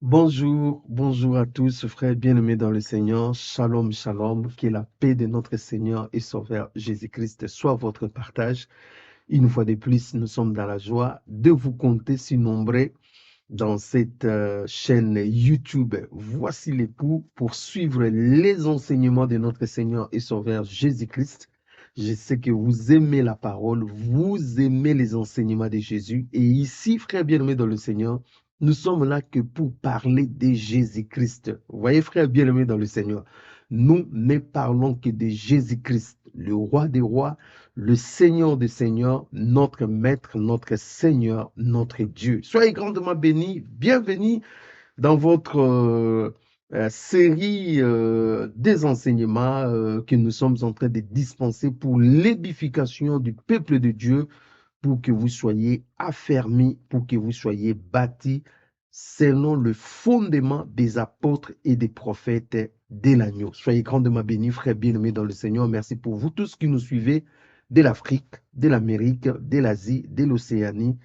Bonjour, bonjour à tous, frères bien-aimés dans le Seigneur. Shalom, shalom. Que la paix de notre Seigneur et Sauveur Jésus-Christ soit votre partage. Une fois de plus, nous sommes dans la joie de vous compter si nombreux dans cette chaîne YouTube. Voici l'époux pour suivre les enseignements de notre Seigneur et Sauveur Jésus-Christ. Je sais que vous aimez la parole, vous aimez les enseignements de Jésus. Et ici, frères bien-aimés dans le Seigneur, nous sommes là que pour parler de Jésus-Christ. Vous voyez, frères bien-aimés dans le Seigneur, nous ne parlons que de Jésus-Christ, le roi des rois, le Seigneur des seigneurs, notre Maître, notre Seigneur, notre Dieu. Soyez grandement bénis, bienvenue dans votre série des enseignements que nous sommes en train de dispenser pour l'édification du peuple de Dieu, pour que vous soyez affermis, pour que vous soyez bâtis selon le fondement des apôtres et des prophètes de l'agneau. Soyez grandement bénis, frères bien-aimés dans le Seigneur. Merci pour vous tous qui nous suivez de l'Afrique, de l'Amérique, de l'Asie, de l'Océanie,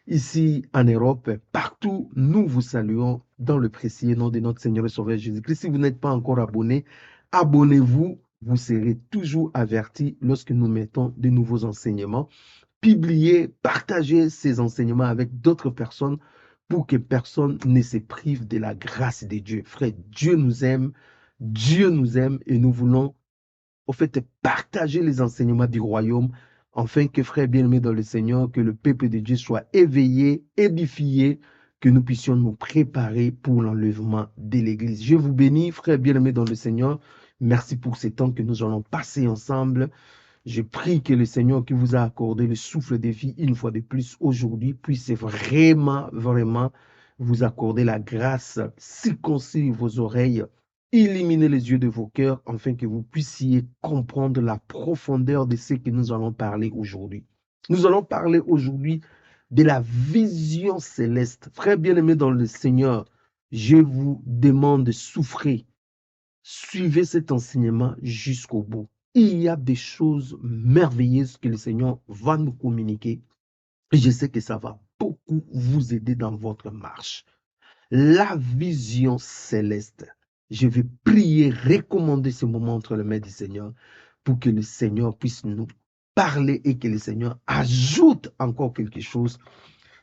ici en Europe, partout, nous vous saluons dans le précieux nom de notre Seigneur et Sauveur Jésus-Christ. Si vous n'êtes pas encore abonné, abonnez-vous. Vous serez toujours avertis lorsque nous mettons de nouveaux enseignements. Publiez, partagez ces enseignements avec d'autres personnes pour que personne ne se prive de la grâce de Dieu. Frère, Dieu nous aime et nous voulons au fait partager les enseignements du royaume afin que, frères bien-aimés dans le Seigneur, que le peuple de Dieu soit éveillé, édifié, que nous puissions nous préparer pour l'enlèvement de l'Église. Je vous bénis, frères bien-aimés dans le Seigneur. Merci pour ces temps que nous allons passer ensemble. Je prie que le Seigneur qui vous a accordé le souffle de vie une fois de plus aujourd'hui puisse vraiment, vraiment vous accorder la grâce, circoncire vos oreilles, illuminer les yeux de vos cœurs, afin que vous puissiez comprendre la profondeur de ce que nous allons parler aujourd'hui. Nous allons parler aujourd'hui de la vision céleste. Frères bien-aimés dans le Seigneur, je vous demande de souffrir. Suivez cet enseignement jusqu'au bout. Il y a des choses merveilleuses que le Seigneur va nous communiquer. Et je sais que ça va beaucoup vous aider dans votre marche. La vision céleste. Je vais prier, recommander ce moment entre les mains du Seigneur pour que le Seigneur puisse nous parler et que le Seigneur ajoute encore quelque chose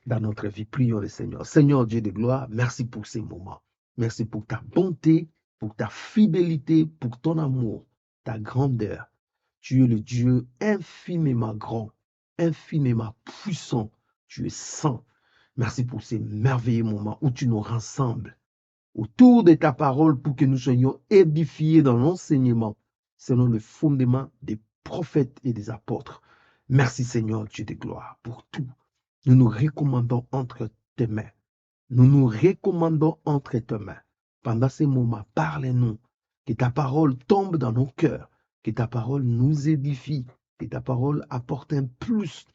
dans notre vie. Prions le Seigneur. Seigneur Dieu de gloire, merci pour ces moments. Merci pour ta bonté, pour ta fidélité, pour ton amour, ta grandeur. Tu es le Dieu infiniment grand, infiniment puissant. Tu es saint. Merci pour ces merveilleux moments où tu nous rassembles autour de ta parole pour que nous soyons édifiés dans l'enseignement selon le fondement des prophètes et des apôtres. Merci Seigneur Dieu de gloire pour tout. Nous nous recommandons entre tes mains. Nous nous recommandons entre tes mains. Pendant ces moments, parle-nous. Que ta parole tombe dans nos cœurs. Que ta parole nous édifie. Que ta parole apporte un plus.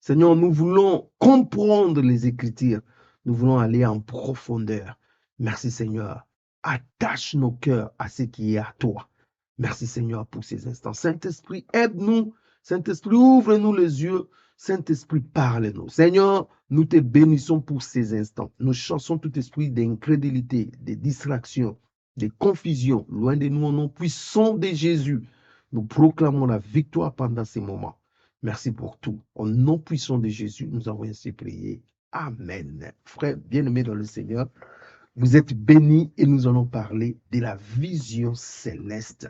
Seigneur, nous voulons comprendre les Écritures. Nous voulons aller en profondeur. Merci Seigneur. Attache nos cœurs à ce qui est à toi. Merci Seigneur pour ces instants. Saint-Esprit, aide-nous. Saint-Esprit, ouvre-nous les yeux. Saint-Esprit, parle-nous. Seigneur, nous te bénissons pour ces instants. Nous chassons tout esprit d'incrédulité, de distraction, de confusion. Loin de nous, au nom puissant de Jésus, nous proclamons la victoire pendant ces moments. Merci pour tout. Au nom puissant de Jésus, nous avons ainsi prié. Amen. Frères bien-aimés dans le Seigneur, vous êtes bénis et nous allons parler de la vision céleste.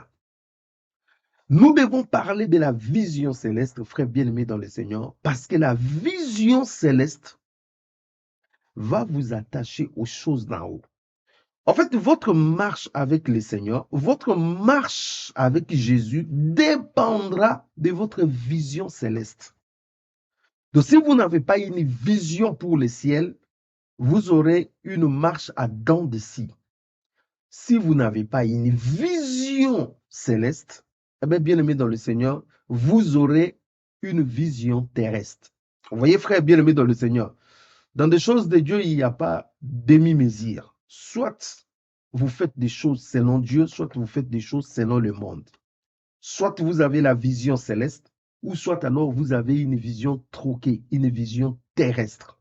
Nous devons parler de la vision céleste, frères bien-aimés dans le Seigneur, parce que la vision céleste va vous attacher aux choses d'en haut. En fait, votre marche avec le Seigneur, votre marche avec Jésus dépendra de votre vision céleste. Donc, si vous n'avez pas une vision pour le ciel, vous aurez une marche à dents de scie. Si vous n'avez pas une vision céleste, eh bien aimé dans le Seigneur, vous aurez une vision terrestre. Vous voyez, frère bien-aimé dans le Seigneur, dans des choses de Dieu, il n'y a pas demi-mesure. Soit vous faites des choses selon Dieu, soit vous faites des choses selon le monde. Soit vous avez la vision céleste, ou soit alors vous avez une vision troquée, une vision terrestre.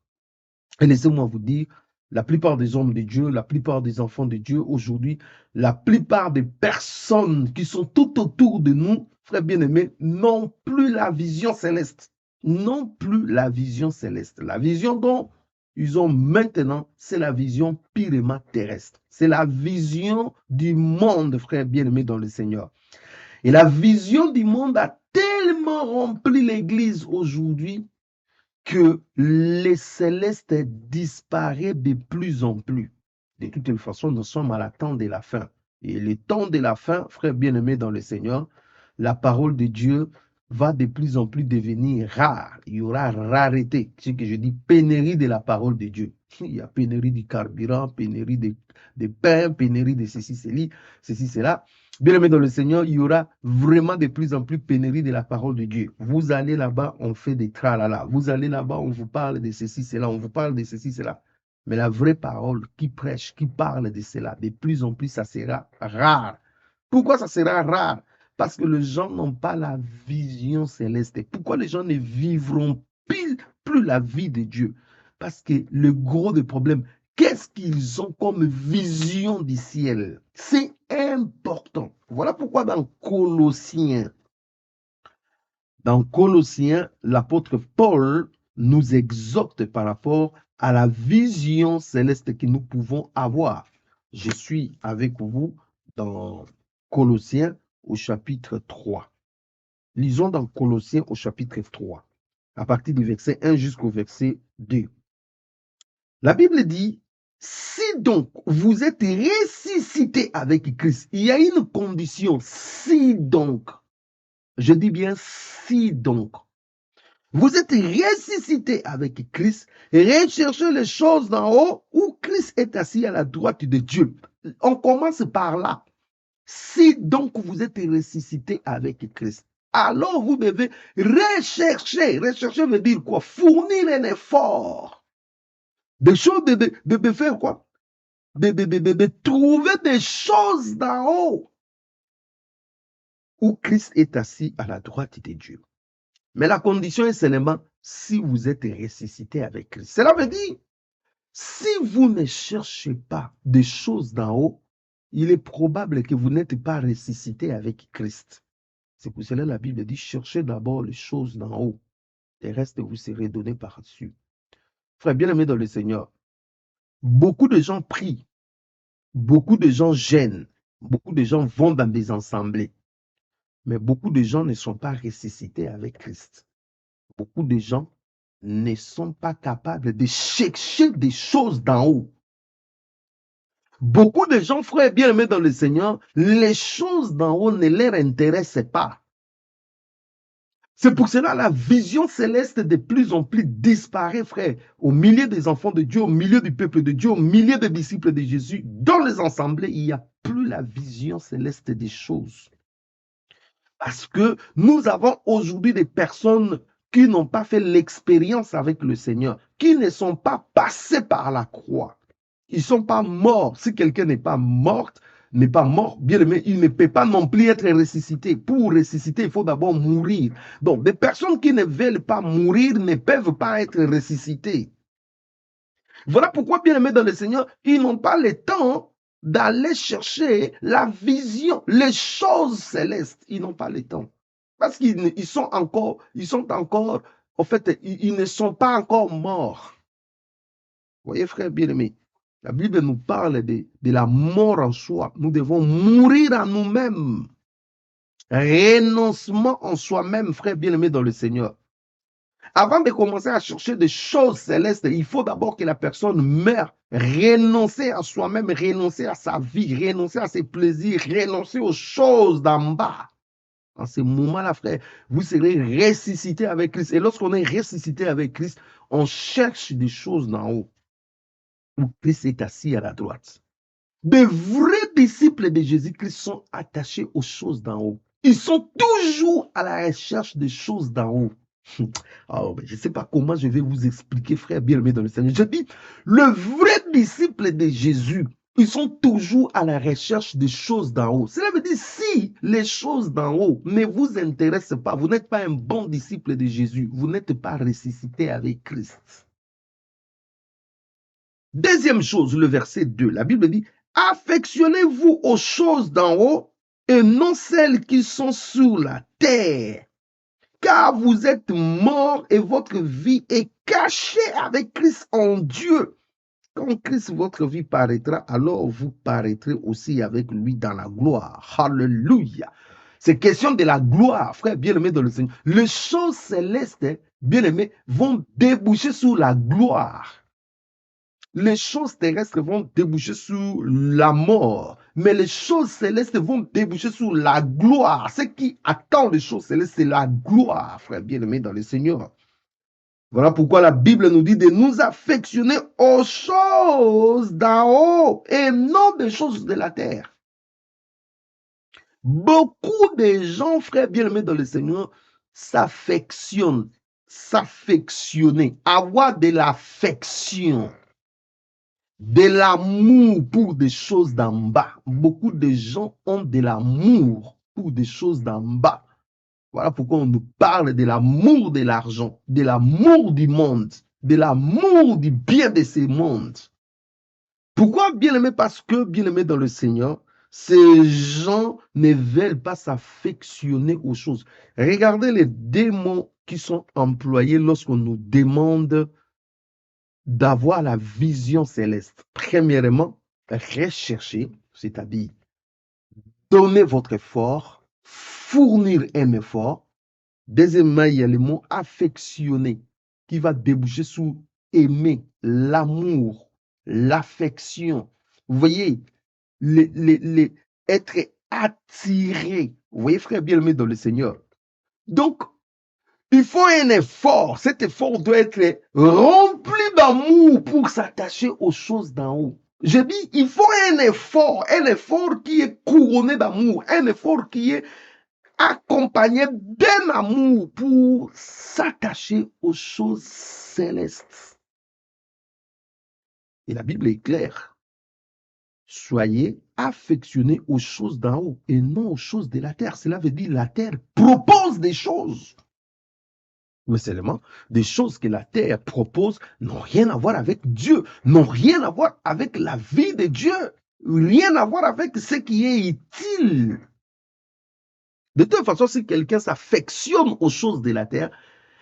Et laissez-moi vous dire, La plupart des hommes de Dieu, la plupart des enfants de Dieu aujourd'hui, la plupart des personnes qui sont tout autour de nous, frères bien-aimés, n'ont plus la vision céleste. Non plus la vision céleste. La vision dont ils ont maintenant, c'est la vision purement terrestre. C'est la vision du monde, frères bien-aimés dans le Seigneur. Et la vision du monde a tellement rempli l'Église aujourd'hui que les célestes disparaissent de plus en plus. De toute façon, nous sommes à la temps de la fin. Et le temps de la fin, frères bien-aimés dans le Seigneur, la parole de Dieu va de plus en plus devenir rare. Il y aura rareté. Ce que je dis, pénurie de la parole de Dieu. Il y a pénurie du carburant, pénurie de pain, pénurie de ceci, cela. Bien aimé dans le Seigneur, il y aura vraiment de plus en plus pénurie de la parole de Dieu. Vous allez là-bas, on fait des tralala. Vous allez là-bas, on vous parle de ceci, cela, on vous parle de ceci, cela. Mais la vraie parole qui prêche, qui parle de cela, de plus en plus, ça sera rare. Pourquoi ça sera rare? Parce que les gens n'ont pas la vision céleste. Pourquoi les gens ne vivront plus la vie de Dieu? Parce que le gros des problèmes, qu'est-ce qu'ils ont comme vision du ciel? C'est important. Voilà pourquoi dans Colossiens, l'apôtre Paul nous exhorte par rapport à la vision céleste que nous pouvons avoir. Je suis avec vous dans Colossiens au chapitre 3. Lisons dans Colossiens au chapitre 3, à partir du verset 1 jusqu'au verset 2. La Bible dit, si donc vous êtes ressuscité avec Christ, il y a une condition, si donc, je dis bien si donc, vous êtes ressuscité avec Christ, recherchez les choses d'en haut où Christ est assis à la droite de Dieu. On commence par là. Si donc vous êtes ressuscité avec Christ, alors vous devez rechercher. Rechercher veut dire quoi? Fournir un effort. Des choses de faire quoi? De trouver des choses d'en haut où Christ est assis à la droite de Dieu. Mais la condition est seulement si vous êtes ressuscité avec Christ. Cela veut dire, si vous ne cherchez pas des choses d'en haut, il est probable que vous n'êtes pas ressuscité avec Christ. C'est pour cela que la Bible dit, cherchez d'abord les choses d'en haut. Le reste vous serez donné par-dessus. Frère bien-aimé dans le Seigneur, beaucoup de gens prient. Beaucoup de gens gênent, beaucoup de gens vont dans des assemblées, mais beaucoup de gens ne sont pas ressuscités avec Christ. Beaucoup de gens ne sont pas capables de chercher des choses d'en haut. Beaucoup de gens, frères bien-aimés dans le Seigneur, les choses d'en haut ne leur intéressent pas. C'est pour cela que la vision céleste de plus en plus disparaît, frère, au milieu des enfants de Dieu, au milieu du peuple de Dieu, au milieu des disciples de Jésus. Dans les assemblées, il n'y a plus la vision céleste des choses. Parce que nous avons aujourd'hui des personnes qui n'ont pas fait l'expérience avec le Seigneur, qui ne sont pas passés par la croix. Ils ne sont pas morts. Si quelqu'un n'est pas mort, bien aimé, il ne peut pas non plus être ressuscité. Pour ressusciter, il faut d'abord mourir. Donc, des personnes qui ne veulent pas mourir ne peuvent pas être ressuscitées. Voilà pourquoi, bien aimé dans le Seigneur, ils n'ont pas le temps d'aller chercher la vision, les choses célestes. Ils n'ont pas le temps. Parce qu'ils sont encore, en fait, ils ne sont pas encore morts. Vous voyez, frère bien-aimé, la Bible nous parle de la mort en soi. Nous devons mourir à nous-mêmes. Renoncement en soi-même, frère bien-aimé dans le Seigneur. Avant de commencer à chercher des choses célestes, il faut d'abord que la personne meure, renoncer à soi-même, renoncer à sa vie, renoncer à ses plaisirs, renoncer aux choses d'en bas. En ce moment-là, frère, vous serez ressuscité avec Christ. Et lorsqu'on est ressuscité avec Christ, on cherche des choses d'en haut, où Christ est assis à la droite. De vrais disciples de Jésus-Christ sont attachés aux choses d'en haut. Ils sont toujours à la recherche des choses d'en haut. Oh, je ne sais pas comment je vais vous expliquer, frère bien-aimé dans le Seigneur. Je dis, le vrai disciple de Jésus, ils sont toujours à la recherche des choses d'en haut. Cela veut dire, si les choses d'en haut ne vous intéressent pas, vous n'êtes pas un bon disciple de Jésus, vous n'êtes pas ressuscité avec Christ. Deuxième chose, le verset 2, la Bible dit, affectionnez-vous aux choses d'en haut et non celles qui sont sur la terre, car vous êtes morts et votre vie est cachée avec Christ en Dieu. Quand Christ, votre vie paraîtra, alors vous paraîtrez aussi avec lui dans la gloire. Alléluia. C'est question de la gloire, frère bien-aimé dans le Seigneur. Les choses célestes, bien-aimés, vont déboucher sur la gloire. Les choses terrestres vont déboucher sur la mort, mais les choses célestes vont déboucher sur la gloire. Ce qui attend les choses célestes, c'est la gloire, frère bien-aimé dans le Seigneur. Voilà pourquoi la Bible nous dit de nous affectionner aux choses d'en haut et non des choses de la terre. Beaucoup de gens, frères bien-aimés dans le Seigneur, s'affectionnent, s'affectionner, avoir de l'affection, de l'amour pour des choses d'en bas. Beaucoup de gens ont de l'amour pour des choses d'en bas. Voilà pourquoi on nous parle de l'amour de l'argent, de l'amour du monde, de l'amour du bien de ce monde. Pourquoi, bien-aimé? Parce que, bien-aimé dans le Seigneur, ces gens ne veulent pas s'affectionner aux choses. Regardez les démons qui sont employés lorsqu'on nous demande d'avoir la vision céleste. Premièrement, rechercher, c'est-à-dire donner votre effort, fournir un effort. Deuxièmement, il y a le mot affectionner qui va déboucher sur aimer, l'amour, l'affection. Vous voyez, être attiré. Vous voyez, frère bien-aimé dans le Seigneur. Donc, il faut un effort. Cet effort doit être rempli d'amour pour s'attacher aux choses d'en haut. Je dis, il faut un effort qui est couronné d'amour, un effort qui est accompagné d'un amour pour s'attacher aux choses célestes. Et la Bible est claire. Soyez affectionnés aux choses d'en haut et non aux choses de la terre. Cela veut dire la terre propose des choses. Mais seulement des choses que la terre propose n'ont rien à voir avec Dieu, n'ont rien à voir avec la vie de Dieu, rien à voir avec ce qui est utile. De toute façon, si quelqu'un s'affectionne aux choses de la terre,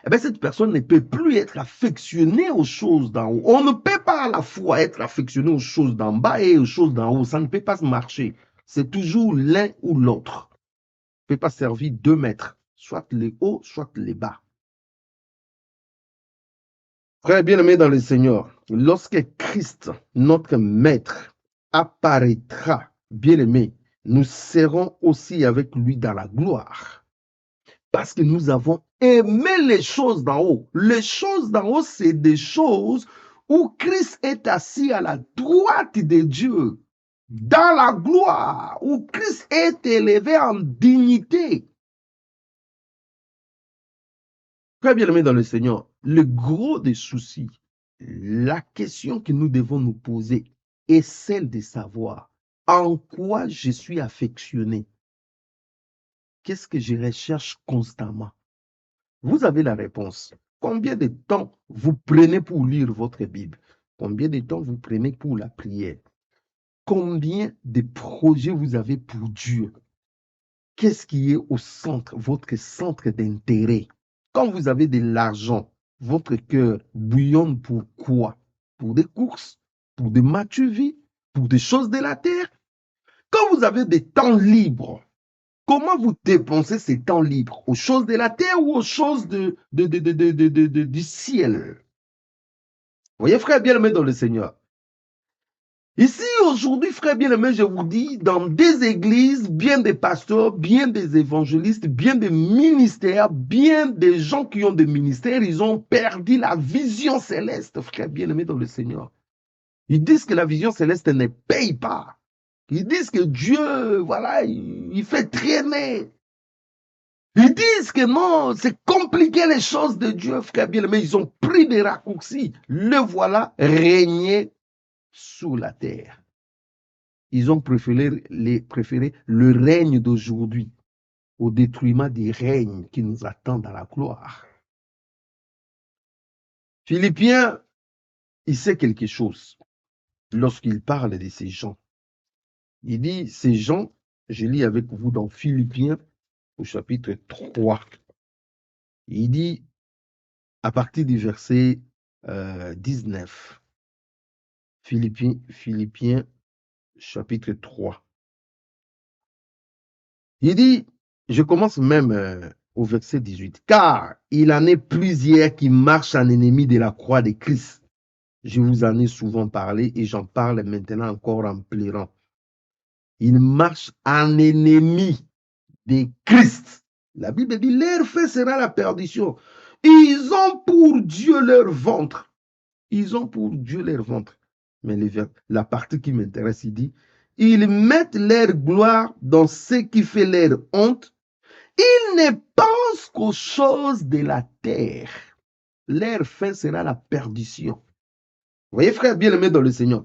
eh bien, cette personne ne peut plus être affectionnée aux choses d'en haut. On ne peut pas à la fois être affectionné aux choses d'en bas et aux choses d'en haut. Ça ne peut pas marcher. C'est toujours l'un ou l'autre. Ne peut pas servir deux maîtres, soit les hauts, soit les bas. Frère bien-aimé dans le Seigneur, lorsque Christ, notre Maître, apparaîtra, bien-aimé, nous serons aussi avec lui dans la gloire. Parce que nous avons aimé les choses d'en haut. Les choses d'en haut, c'est des choses où Christ est assis à la droite de Dieu, dans la gloire, où Christ est élevé en dignité. Très bien aimé dans le Seigneur, le gros des soucis, la question que nous devons nous poser est celle de savoir en quoi je suis affectionné. Qu'est-ce que je recherche constamment? Vous avez la réponse. Combien de temps vous prenez pour lire votre Bible? Combien de temps vous prenez pour la prière? Combien de projets vous avez pour Dieu? Qu'est-ce qui est au centre, votre centre d'intérêt? Quand vous avez de l'argent, votre cœur bouillonne pour quoi? Pour des courses, pour des matchs de vie, pour des choses de la terre? Quand vous avez des temps libres, comment vous dépensez ces temps libres? Aux choses de la terre ou aux choses du ciel? Vous voyez, frère bien-aimé dans le Seigneur. Ici, aujourd'hui, frère bien-aimé, je vous dis, dans des églises, bien des pasteurs, bien des évangélistes, bien des ministères, bien des gens qui ont des ministères, ils ont perdu la vision céleste, frère bien-aimé dans le Seigneur. Ils disent que la vision céleste ne paye pas. Ils disent que Dieu, voilà, il fait traîner. Ils disent que non, c'est compliqué les choses de Dieu, frère bien-aimé. Ils ont pris des raccourcis. Le voilà régner sous la terre. Ils ont préféré le règne d'aujourd'hui au détriment des règnes qui nous attendent dans la gloire. Philippiens, il sait quelque chose. lorsqu'il parle de ces gens. Il dit, ces gens, je lis avec vous dans Philippiens au chapitre 3. Il dit, à partir du verset 19, Philippiens chapitre 3. Il dit, je commence même au verset 18, car il en est plusieurs qui marchent en ennemi de la croix de Christ. Je vous en ai souvent parlé et j'en parle maintenant encore en pleurant. Ils marchent en ennemi de Christ. La Bible dit, leur fait sera la perdition. Ils ont pour Dieu leur ventre. Ils ont pour Dieu leur ventre. Mais la partie qui m'intéresse, il dit, ils mettent leur gloire dans ce qui fait leur honte. Ils ne pensent qu'aux choses de la terre. Leur fin sera la perdition. Vous voyez, frère bien-aimé dans le Seigneur,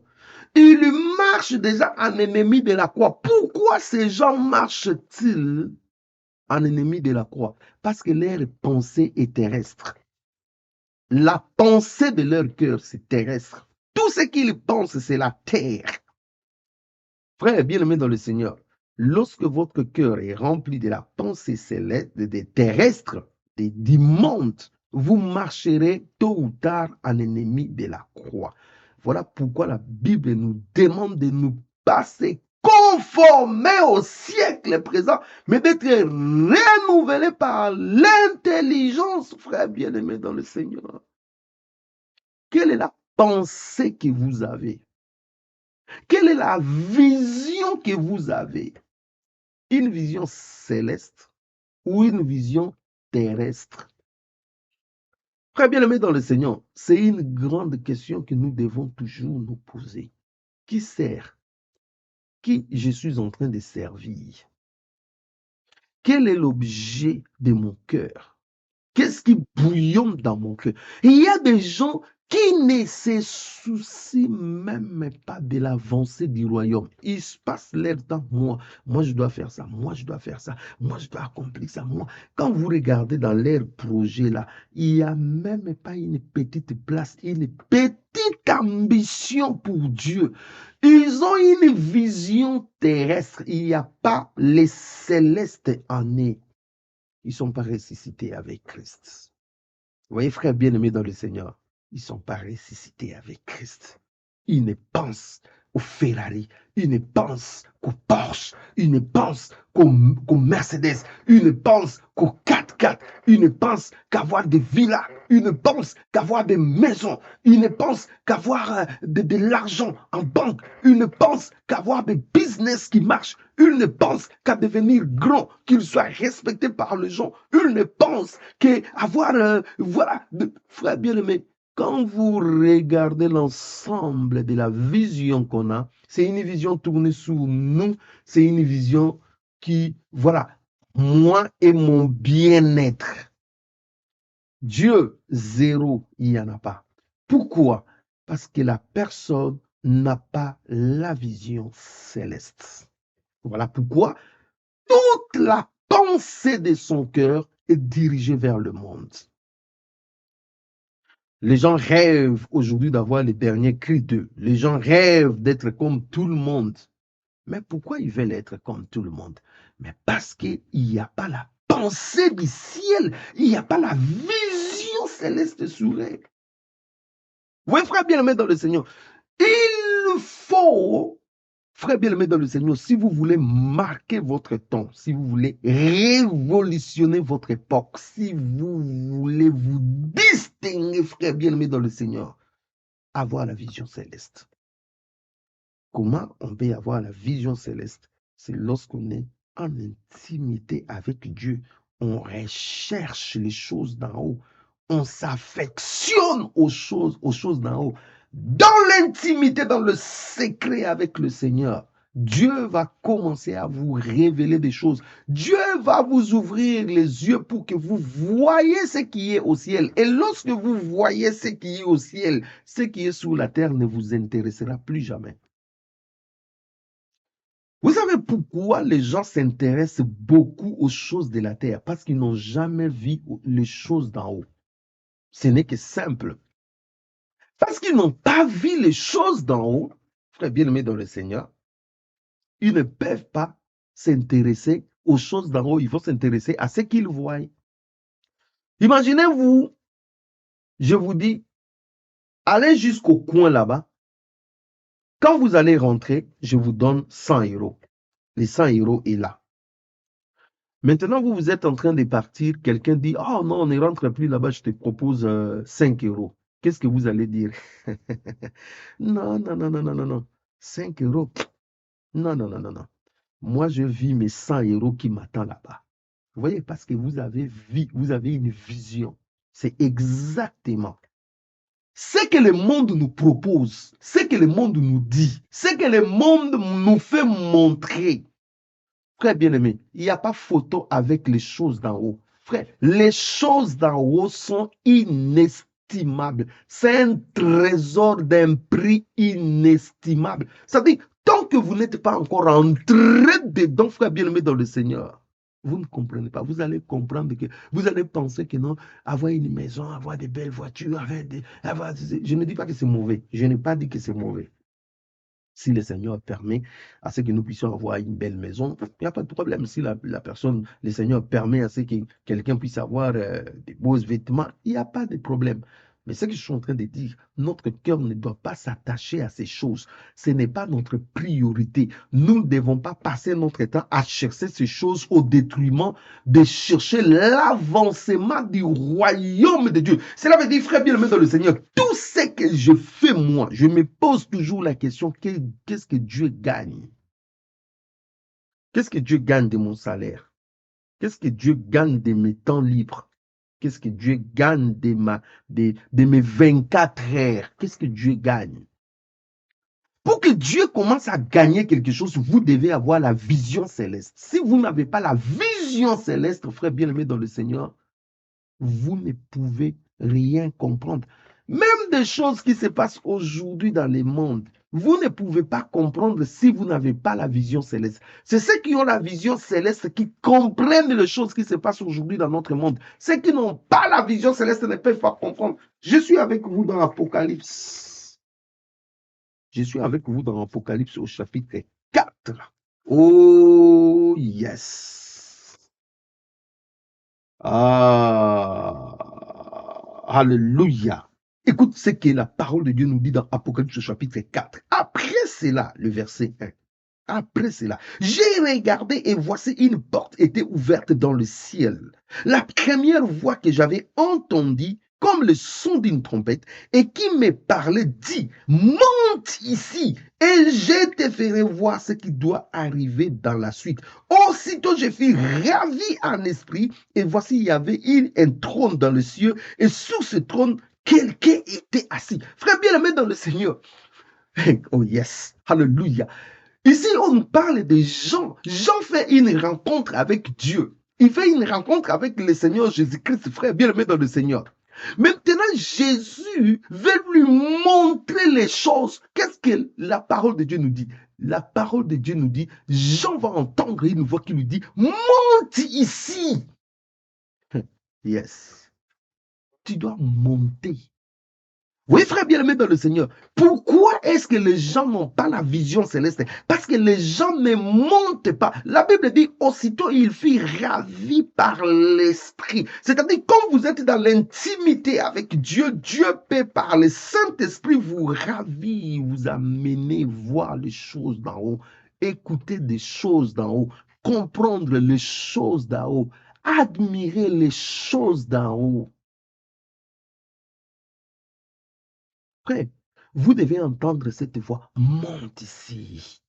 ils marchent déjà en ennemi de la croix. Pourquoi ces gens marchent-ils en ennemi de la croix? Parce que leur pensée est terrestre. La pensée de leur cœur, c'est terrestre. Tout ce qu'ils pensent, c'est la terre. Frère bien-aimé dans le Seigneur, lorsque votre cœur est rempli de la pensée céleste, des terrestres, du monde, vous marcherez tôt ou tard en ennemi de la croix. Voilà pourquoi la Bible nous demande de nous passer conformer au siècle présent, mais d'être renouvelé par l'intelligence, frère bien-aimé dans le Seigneur. Quelle est la pensée que vous avez? Quelle est la vision que vous avez? Une vision céleste ou une vision terrestre? Frère bien-aimé dans le Seigneur, c'est une grande question que nous devons toujours nous poser. Qui sert? Qui je suis en train de servir? Quel est l'objet de mon cœur? Qu'est-ce qui bouillonne dans mon cœur? Il y a des gens qui ne se soucient même pas de l'avancée du royaume. Ils se passent leur temps, moi je dois faire ça, moi je dois faire ça, moi je dois accomplir ça, moi. Quand vous regardez dans leur projet là, il n'y a même pas une petite place, une petite ambition pour Dieu. Ils ont une vision terrestre, il n'y a pas les célestes en eux. Ils ne sont pas ressuscités avec Christ. Vous voyez, frères bien-aimés dans le Seigneur, ils ne sont pas ressuscités avec Christ. Ils ne pensent au Ferrari, ils ne pensent qu'au Porsche, ils ne pensent qu'au Mercedes, ils ne pensent qu'au 4x4, ils ne pensent qu'avoir des villas, ils ne pensent qu'avoir des maisons, ils ne pensent qu'avoir de l'argent en banque, ils ne pensent qu'avoir des business qui marchent, ils ne pensent qu'à devenir grand, qu'ils soient respectés par les gens, ils ne pensent qu'avoir, voilà, frères bien-aimés, quand vous regardez l'ensemble de la vision qu'on a, c'est une vision tournée sur nous, c'est une vision qui, voilà, moi et mon bien-être. Dieu, zéro, il n'y en a pas. Pourquoi? Parce que la personne n'a pas la vision céleste. Voilà pourquoi toute la pensée de son cœur est dirigée vers le monde. Les gens rêvent aujourd'hui d'avoir les derniers cris d'eux. Les gens rêvent d'être comme tout le monde. Mais pourquoi ils veulent être comme tout le monde? Mais parce qu'il n'y a pas la pensée du ciel. Il n'y a pas la vision céleste sur eux. Vous voyez, frère bien-aimé dans le Seigneur, il faut, frère bien-aimé dans le Seigneur, si vous voulez marquer votre temps, si vous voulez révolutionner votre époque, si vous voulez vous distinguer, frère bien-aimé dans le Seigneur, avoir la vision céleste. Comment on peut avoir la vision céleste? C'est lorsqu'on est en intimité avec Dieu. On recherche les choses d'en haut. On s'affectionne aux choses d'en haut. Dans l'intimité, dans le secret avec le Seigneur, Dieu va commencer à vous révéler des choses. Dieu va vous ouvrir les yeux pour que vous voyez ce qui est au ciel. Et lorsque vous voyez ce qui est au ciel, ce qui est sur la terre ne vous intéressera plus jamais. Vous savez pourquoi les gens s'intéressent beaucoup aux choses de la terre? Parce qu'ils n'ont jamais vu les choses d'en haut. Ce n'est que simple. Parce qu'ils n'ont pas vu les choses d'en haut, frères bien-aimés dans le Seigneur, ils ne peuvent pas s'intéresser aux choses d'en haut, il faut s'intéresser à ce qu'ils voient. Imaginez-vous, je vous dis, allez jusqu'au coin là-bas. Quand vous allez rentrer, je vous donne 100 euros. Les 100 euros est là. Maintenant, vous êtes en train de partir. Quelqu'un dit, oh non, on ne rentre plus là-bas, je te propose 5 euros. Qu'est-ce que vous allez dire? Non, non, non, non, non, non, non. 5 euros. Non, non, non, non, non. Moi, je vis mes 100 euros qui m'attendent là-bas. Vous voyez, parce que vous avez une vision. C'est exactement ce que le monde nous propose, ce que le monde nous dit, ce que le monde nous fait montrer. Frère bien-aimé, il n'y a pas photo avec les choses d'en haut. Frère, les choses d'en haut sont inestimables. C'est un trésor d'un prix inestimable. C'est-à-dire, tant que vous n'êtes pas encore entré dedans, frère bien-aimé, dans le Seigneur, vous ne comprenez pas. Vous allez comprendre que vous allez penser que non, avoir une maison, avoir des belles voitures, je ne dis pas que c'est mauvais. Je n'ai pas dit que c'est mauvais. Si le Seigneur permet à ce que nous puissions avoir une belle maison, il n'y a pas de problème. Si la personne, le Seigneur permet à ce que quelqu'un puisse avoir des beaux vêtements, il n'y a pas de problème. Mais ce que je suis en train de dire, notre cœur ne doit pas s'attacher à ces choses. Ce n'est pas notre priorité. Nous ne devons pas passer notre temps à chercher ces choses au détriment de chercher l'avancement du royaume de Dieu. Cela veut dire, frère bien-aimé dans le Seigneur, tout ce que je fais moi, je me pose toujours la question, qu'est-ce que Dieu gagne? Qu'est-ce que Dieu gagne de mon salaire? Qu'est-ce que Dieu gagne de mes temps libres? Qu'est-ce que Dieu gagne de mes 24 heures? Qu'est-ce que Dieu gagne? Pour que Dieu commence à gagner quelque chose, vous devez avoir la vision céleste. Si vous n'avez pas la vision céleste, frère bien-aimé dans le Seigneur, vous ne pouvez rien comprendre. Même des choses qui se passent aujourd'hui dans le monde, vous ne pouvez pas comprendre si vous n'avez pas la vision céleste. C'est ceux qui ont la vision céleste qui comprennent les choses qui se passent aujourd'hui dans notre monde. Ceux qui n'ont pas la vision céleste ne peuvent pas comprendre. Je suis avec vous dans l'Apocalypse. Je suis avec vous dans l'Apocalypse au chapitre 4. Oh, yes. Ah, alléluia. Écoute ce que la parole de Dieu nous dit dans Apocalypse chapitre 4. Après cela, le verset 1. Après cela, j'ai regardé et voici une porte était ouverte dans le ciel. La première voix que j'avais entendue, comme le son d'une trompette, et qui me parlait, dit, monte ici, et je te ferai voir ce qui doit arriver dans la suite. Aussitôt, je fus ravi en esprit, et voici, il y avait un trône dans le ciel, et sur ce trône, quelqu'un était assis. Frère bien-aimé dans le Seigneur. Oh yes, hallelujah. Ici, on parle de Jean. Jean fait une rencontre avec Dieu. Il fait une rencontre avec le Seigneur Jésus-Christ, frère bien-aimé dans le Seigneur. Maintenant, Jésus veut lui montrer les choses. Qu'est-ce que la parole de Dieu nous dit? La parole de Dieu nous dit, Jean va entendre une voix qui lui dit, monte ici. Yes. Tu dois monter. Oui, frère bien-aimé dans le Seigneur. Pourquoi est-ce que les gens n'ont pas la vision céleste? Parce que les gens ne montent pas. La Bible dit, aussitôt il fut ravi par l'Esprit. C'est-à-dire, quand vous êtes dans l'intimité avec Dieu, Dieu peut par le Saint-Esprit vous ravir, vous amener voir les choses d'en haut, écouter des choses d'en haut, comprendre les choses d'en haut, admirer les choses d'en haut. Frère, vous devez entendre cette voix. Monte ici.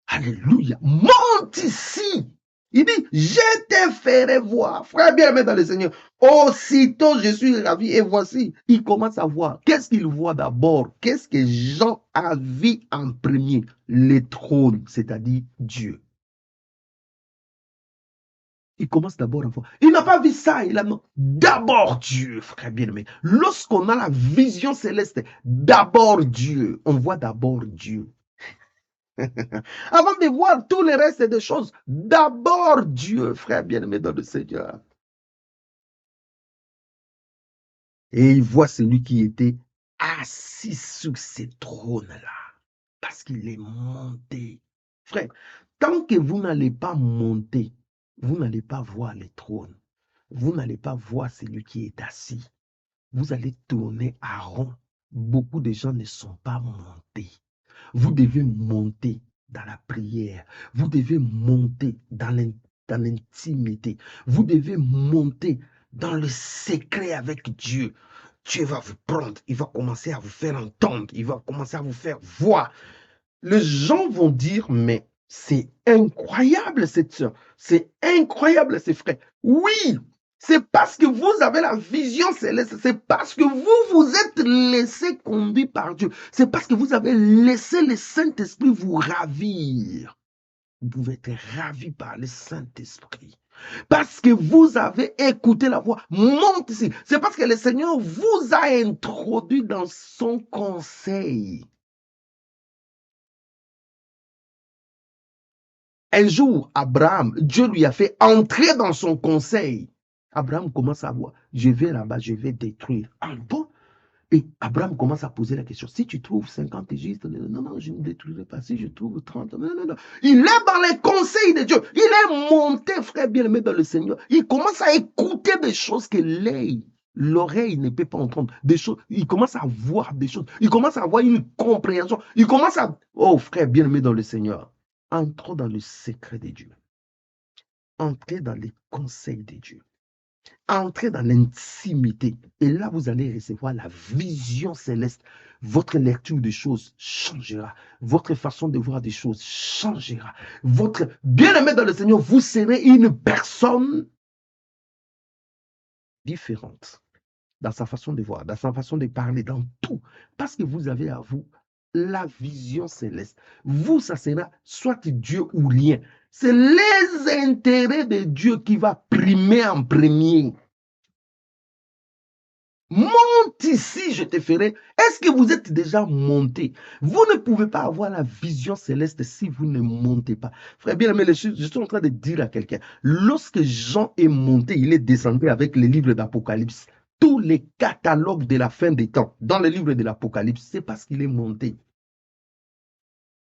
Alléluia. Monte ici. Il dit, je te ferai voir. Frère bien-aimé dans le Seigneur. Aussitôt, je suis ravi. Et voici, il commence à voir. Qu'est-ce qu'il voit d'abord? Qu'est-ce que Jean a vu en premier? Le trône, c'est-à-dire Dieu. Il commence d'abord à voir. Il n'a pas vu ça, il a d'abord Dieu, frère bien-aimé. Lorsqu'on a la vision céleste, d'abord Dieu, on voit d'abord Dieu. Avant de voir tout le reste des choses, d'abord Dieu, frère bien-aimé dans le Seigneur. Et il voit celui qui était assis sur ce trône-là. Parce qu'il est monté. Frère, tant que vous n'allez pas monter, vous n'allez pas voir les trônes. Vous n'allez pas voir celui qui est assis. Vous allez tourner à rond. Beaucoup de gens ne sont pas montés. Vous devez monter dans la prière. Vous devez monter dans l'intimité. Vous devez monter dans le secret avec Dieu. Dieu va vous prendre. Il va commencer à vous faire entendre. Il va commencer à vous faire voir. Les gens vont dire, mais c'est incroyable cette soeur. C'est incroyable ces frères. Oui, c'est parce que vous avez la vision céleste. C'est parce que vous vous êtes laissé conduire par Dieu. C'est parce que vous avez laissé le Saint-Esprit vous ravir. Vous pouvez être ravi par le Saint-Esprit. Parce que vous avez écouté la voix. Monte ici. C'est parce que le Seigneur vous a introduit dans son conseil. Un jour, Abraham, Dieu lui a fait entrer dans son conseil. Abraham commence à voir, je vais là-bas, je vais détruire. Ah bon? Et Abraham commence à poser la question, si tu trouves 50 Égyptes, non, non, je ne détruirai pas. Si je trouve 30, non, non, non. Il est dans les conseils de Dieu. Il est monté, frère bien-aimé, dans le Seigneur. Il commence à écouter des choses que l'oreille ne peut pas entendre. Des choses, il commence à voir des choses. Il commence à avoir une compréhension. Il commence à... Oh, frère bien-aimé dans le Seigneur. Entrons dans le secret de Dieu. Entrez dans les conseils de Dieu. Entrez dans l'intimité. Et là, vous allez recevoir la vision céleste. Votre lecture des choses changera. Votre façon de voir des choses changera. Votre bien-aimé dans le Seigneur, vous serez une personne différente dans sa façon de voir, dans sa façon de parler, dans tout. Parce que vous avez à vous la vision céleste. Vous, ça sera soit Dieu ou rien. C'est les intérêts de Dieu qui va primer en premier. Monte ici, je te ferai. Est-ce que vous êtes déjà monté? Vous ne pouvez pas avoir la vision céleste si vous ne montez pas. Frère bien aimé, je suis en train de dire à quelqu'un, lorsque Jean est monté, il est descendu avec les livres d'Apocalypse. Tous les catalogues de la fin des temps, dans les livres de l'Apocalypse, c'est parce qu'il est monté.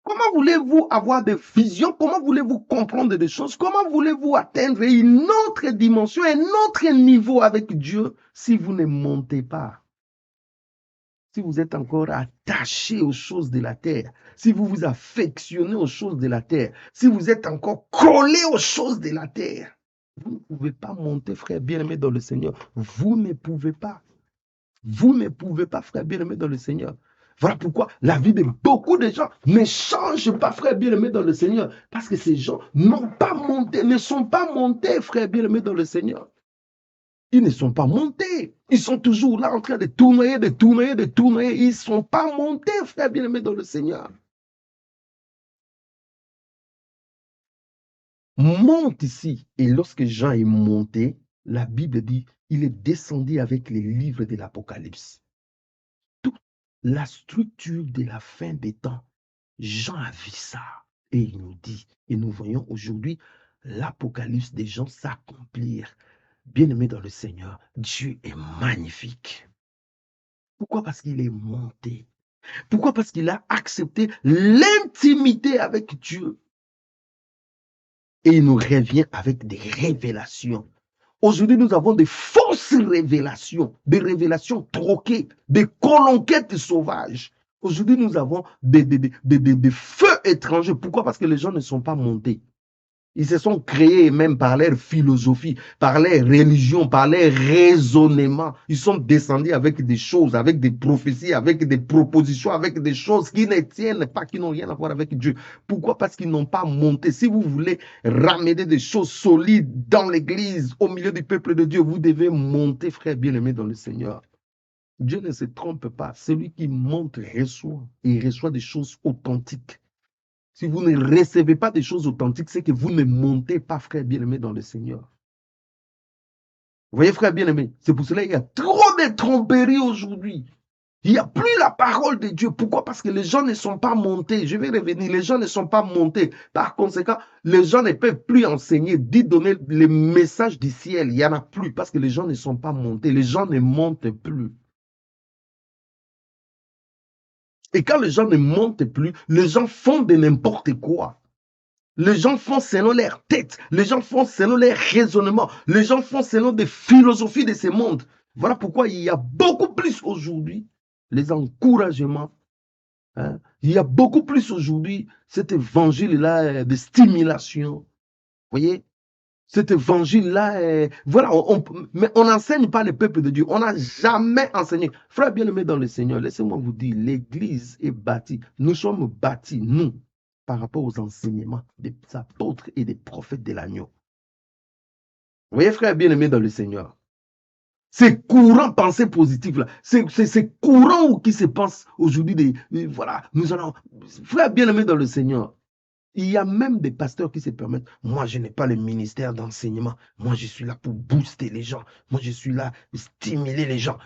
Comment voulez-vous avoir des visions? Comment voulez-vous comprendre des choses? Comment voulez-vous atteindre une autre dimension, un autre niveau avec Dieu si vous ne montez pas? Si vous êtes encore attaché aux choses de la terre, si vous vous affectionnez aux choses de la terre, si vous êtes encore collé aux choses de la terre, vous ne pouvez pas monter, frère bien-aimé dans le Seigneur. Vous ne pouvez pas. Vous ne pouvez pas, frère bien-aimé dans le Seigneur. Voilà pourquoi la vie de beaucoup de gens ne change pas, frère bien-aimé dans le Seigneur. Parce que ces gens n'ont pas monté, ne sont pas montés, frère bien-aimé dans le Seigneur. Ils ne sont pas montés. Ils sont toujours là en train de tourner, de tourner, de tourner. Ils ne sont pas montés, frère bien-aimé dans le Seigneur. Monte ici. Et lorsque Jean est monté, la Bible dit, il est descendu avec les livres de l'Apocalypse. Toute la structure de la fin des temps, Jean a vu ça. Et il nous dit, et nous voyons aujourd'hui l'Apocalypse des gens s'accomplir. Bien-aimé dans le Seigneur, Dieu est magnifique. Pourquoi? Parce qu'il est monté. Pourquoi? Parce qu'il a accepté l'intimité avec Dieu. Et il nous revient avec des révélations. Aujourd'hui, nous avons des fausses révélations, des révélations troquées, des colonquettes sauvages. Aujourd'hui, nous avons des feux étrangers. Pourquoi? Parce que les gens ne sont pas montés. Ils se sont créés même par leur philosophie, par leur religion, par leur raisonnement. Ils sont descendus avec des choses, avec des prophéties, avec des propositions, avec des choses qui ne tiennent pas, qui n'ont rien à voir avec Dieu. Pourquoi? Parce qu'ils n'ont pas monté. Si vous voulez ramener des choses solides dans l'église, au milieu du peuple de Dieu, vous devez monter, frère bien-aimé, dans le Seigneur. Dieu ne se trompe pas. Celui qui monte reçoit. Et il reçoit des choses authentiques. Si vous ne recevez pas des choses authentiques, c'est que vous ne montez pas, frère bien-aimé, dans le Seigneur. Vous voyez, frère bien-aimé, c'est pour cela qu'il y a trop de tromperies aujourd'hui. Il n'y a plus la parole de Dieu. Pourquoi? Parce que les gens ne sont pas montés. Je vais revenir. Les gens ne sont pas montés. Par conséquent, les gens ne peuvent plus enseigner, donner les messages du ciel. Il n'y en a plus parce que les gens ne sont pas montés. Les gens ne montent plus. Et quand les gens ne montent plus, les gens font de n'importe quoi. Les gens font selon leur tête. Les gens font selon leur raisonnement. Les gens font selon des philosophies de ce monde. Voilà pourquoi il y a beaucoup plus aujourd'hui les encouragements. Hein. Il y a beaucoup plus aujourd'hui cet évangile-là de stimulation. Vous voyez? Cet évangile-là, voilà, mais on n'enseigne pas le peuple de Dieu. On n'a jamais enseigné. Frère bien-aimé dans le Seigneur, laissez-moi vous dire, l'Église est bâtie. Nous sommes bâtis, nous, par rapport aux enseignements des apôtres et des prophètes de l'agneau. Vous voyez, frère bien-aimé dans le Seigneur, ces courants pensées positives là, ces courants qui se pensent aujourd'hui, voilà, nous allons, frère bien-aimé dans le Seigneur, il y a même des pasteurs qui se permettent, moi je n'ai pas le ministère d'enseignement, moi je suis là pour booster les gens, moi je suis là pour stimuler les gens.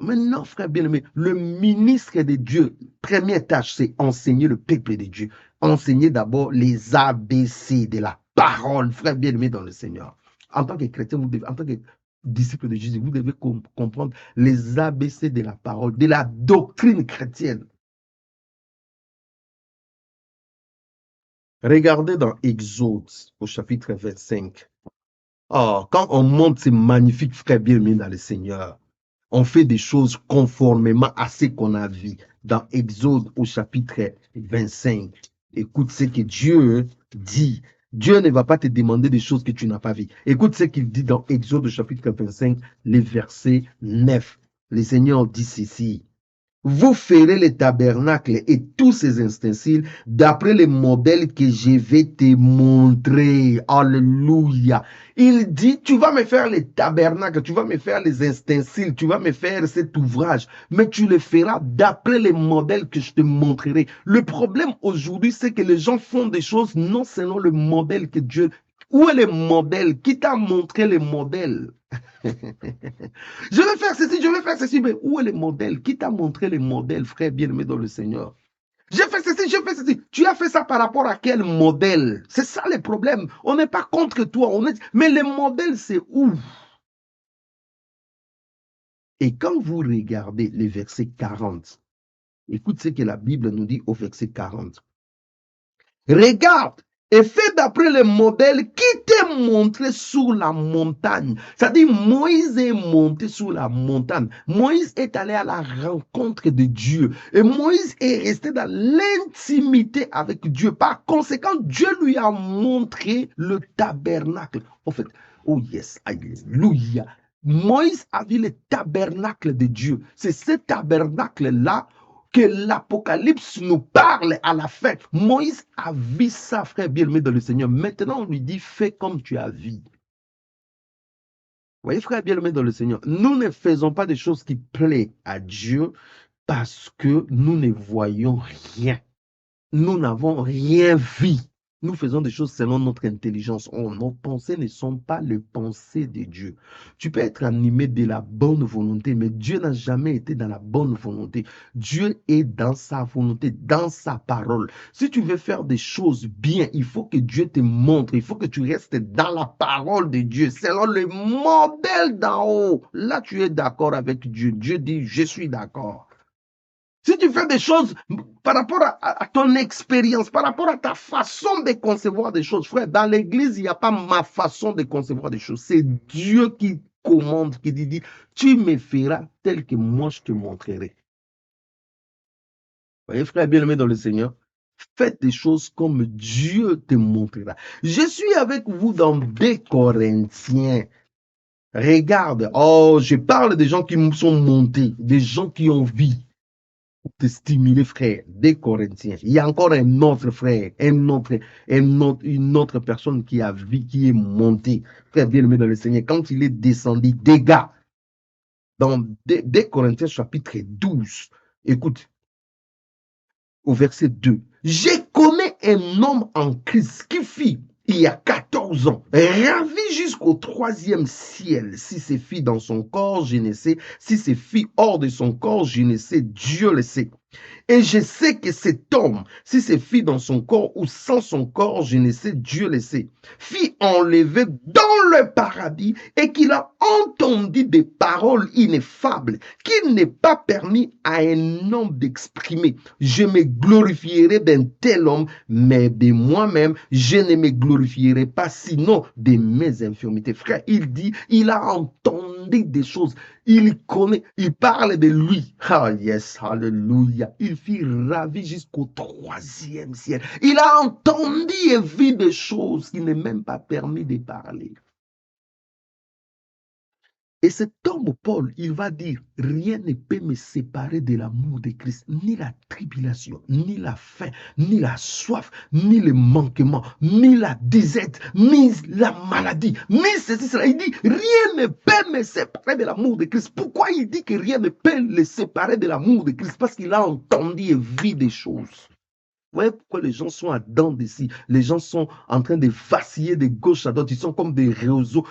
Mais non, frère bien-aimé, le ministre de Dieu, première tâche, c'est enseigner le peuple de Dieu. Enseigner d'abord les ABC de la parole, frère bien-aimé dans le Seigneur. En tant que chrétien, en tant que disciple de Jésus, vous devez comprendre les ABC de la parole, de la doctrine chrétienne. Regardez dans Exode au chapitre 25. Oh, quand on monte ces magnifiques frères bien-aimés dans le Seigneur, on fait des choses conformément à ce qu'on a vu dans Exode au chapitre 25. Écoute ce que Dieu dit. Dieu ne va pas te demander des choses que tu n'as pas vues. Écoute ce qu'il dit dans Exode au chapitre 25, les versets 9. Le Seigneur dit ceci. Vous ferez les tabernacles et tous ces ustensiles d'après les modèles que je vais te montrer. Alléluia. Il dit, tu vas me faire les tabernacles, tu vas me faire les ustensiles, tu vas me faire cet ouvrage, mais tu le feras d'après les modèles que je te montrerai. Le problème aujourd'hui, c'est que les gens font des choses non selon le modèle que Dieu... Où est le modèle? Qui t'a montré le modèle? Je vais faire ceci, je vais faire ceci, mais où est le modèle? Qui t'a montré le modèle, frère bien-aimé dans le Seigneur? J'ai fait ceci, j'ai fait ceci. Tu as fait ça par rapport à quel modèle? C'est ça le problème. On n'est pas contre toi, mais le modèle, c'est où? Et quand vous regardez le verset 40, écoute ce que la Bible nous dit au verset 40. Regarde et fais d'après le modèle qui t'est montré sur la montagne. C'est-à-dire, Moïse est monté sur la montagne. Moïse est allé à la rencontre de Dieu. Et Moïse est resté dans l'intimité avec Dieu. Par conséquent, Dieu lui a montré le tabernacle. En fait, oh yes, alléluia. Moïse a vu le tabernacle de Dieu. C'est ce tabernacle-là que l'Apocalypse nous parle à la fin. Moïse a vu ça, frère bien-aimé dans le Seigneur. Maintenant, on lui dit, fais comme tu as vu. Vous voyez, frère bien-aimé dans le Seigneur, nous ne faisons pas des choses qui plaisent à Dieu parce que nous ne voyons rien. Nous n'avons rien vu. Nous faisons des choses selon notre intelligence. Nos pensées ne sont pas les pensées de Dieu. Tu peux être animé de la bonne volonté, mais Dieu n'a jamais été dans la bonne volonté. Dieu est dans sa volonté, dans sa parole. Si tu veux faire des choses bien, il faut que Dieu te montre. Il faut que tu restes dans la parole de Dieu, selon le modèle d'en haut. Là, tu es d'accord avec Dieu. Dieu dit, je suis d'accord. Si tu fais des choses par rapport à ton expérience, par rapport à ta façon de concevoir des choses, frère, dans l'église, il n'y a pas ma façon de concevoir des choses. C'est Dieu qui commande, qui dit, tu me feras tel que moi je te montrerai. Vous voyez, frère bien-aimé dans le Seigneur, faites des choses comme Dieu te montrera. Je suis avec vous dans 2 Corinthiens. Regarde, oh, je parle des gens qui sont montés, des gens qui ont vu. Te stimuler, frère, des Corinthiens. Il y a encore un autre frère, une autre personne qui a vu, qui est montée, frère bien-aimé dans le Seigneur. Quand il est descendu, des gars, dans 2 Corinthiens chapitre 12, écoute, au verset 2, je connais un homme en Christ qui fit il y a 14 ans, ravi jusqu'au 3e ciel. Si c'est fit dans son corps, je ne sais. Si c'est fit hors de son corps, je ne sais. Dieu le sait. Et je sais que cet homme, si c'est fit dans son corps ou sans son corps, je ne sais, Dieu le sait, fit enlever dans le paradis et qu'il a entendu des paroles ineffables qu'il n'est pas permis à un homme d'exprimer. Je me glorifierai d'un tel homme, mais de moi-même, je ne me glorifierai pas, sinon de mes infirmités. Frère, il dit, il a entendu des choses. Il connaît, il parle de lui. Ah yes, alléluia. Il fut ravi jusqu'au 3e ciel. Il a entendu et vu des choses qu'il n'est même pas permis de parler. Et cet homme, Paul, il va dire, rien ne peut me séparer de l'amour de Christ, ni la tribulation, ni la faim, ni la soif, ni le manquement, ni la disette, ni la maladie, ni ceci, cela. Il dit, rien ne peut me séparer de l'amour de Christ. Pourquoi il dit que rien ne peut le séparer de l'amour de Christ? Parce qu'il a entendu et vu des choses. Vous voyez pourquoi les gens sont à dents d'ici. Les gens sont en train de vaciller de gauche à droite. Ils sont comme des réseaux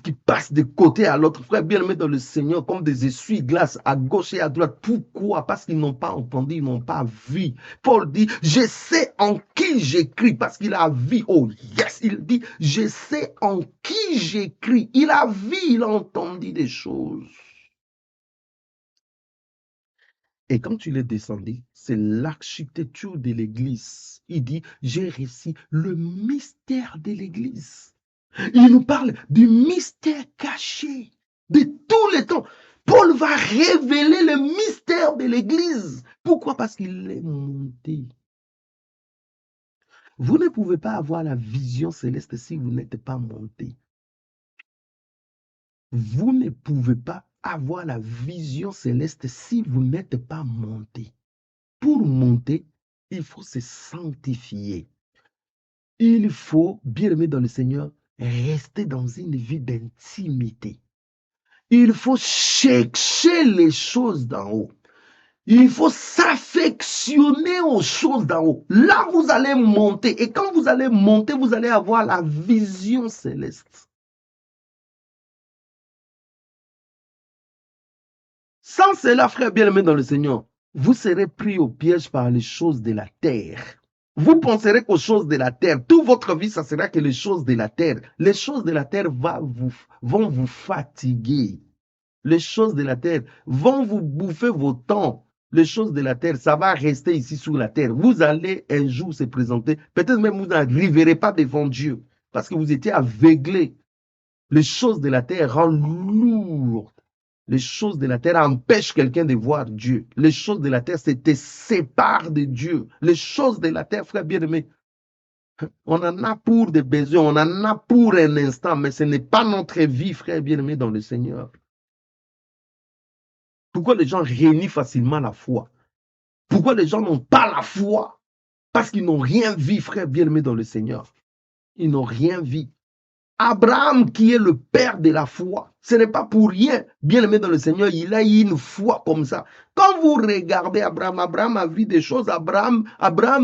qui passent de côté à l'autre. Frère bien-aimé dans le Seigneur, comme des essuie-glaces à gauche et à droite. Pourquoi? Parce qu'ils n'ont pas entendu, ils n'ont pas vu. Paul dit, je sais en qui j'écris, parce qu'il a vu. Oh yes, il dit, je sais en qui j'écris. Il a vu, il a entendu des choses. Et quand tu l'es descendu, c'est l'architecture de l'Église. Il dit, j'ai réussi le mystère de l'Église. Il nous parle du mystère caché de tous les temps. Paul va révéler le mystère de l'Église. Pourquoi? Parce qu'il est monté. Vous ne pouvez pas avoir la vision céleste si vous n'êtes pas monté. Vous ne pouvez pas avoir la vision céleste si vous n'êtes pas monté. Pour monter, il faut se sanctifier. Il faut, bien aimé dans le Seigneur, rester dans une vie d'intimité. Il faut chercher les choses d'en haut. Il faut s'affectionner aux choses d'en haut. Là, vous allez monter. Et quand vous allez monter, vous allez avoir la vision céleste. Sans cela, frère bien-aimé dans le Seigneur, vous serez pris au piège par les choses de la terre. Vous penserez qu'aux choses de la terre. Toute votre vie, ça sera que les choses de la terre. Les choses de la terre vont vous fatiguer. Les choses de la terre vont vous bouffer vos temps. Les choses de la terre, ça va rester ici sur la terre. Vous allez un jour se présenter. Peut-être même vous n'arriverez pas devant Dieu parce que vous étiez aveuglé. Les choses de la terre rendent lourd. Les choses de la terre empêchent quelqu'un de voir Dieu. Les choses de la terre, te séparent de Dieu. Les choses de la terre, frère bien-aimé, on en a pour des besoins, on en a pour un instant, mais ce n'est pas notre vie, frère bien-aimé, dans le Seigneur. Pourquoi les gens renient facilement la foi? Pourquoi les gens n'ont pas la foi? Parce qu'ils n'ont rien vu, frère bien-aimé, dans le Seigneur. Ils n'ont rien vu. Abraham, qui est le père de la foi, ce n'est pas pour rien, bien aimé dans le Seigneur, il a eu une foi comme ça. Quand vous regardez Abraham, Abraham a vu des choses, Abraham,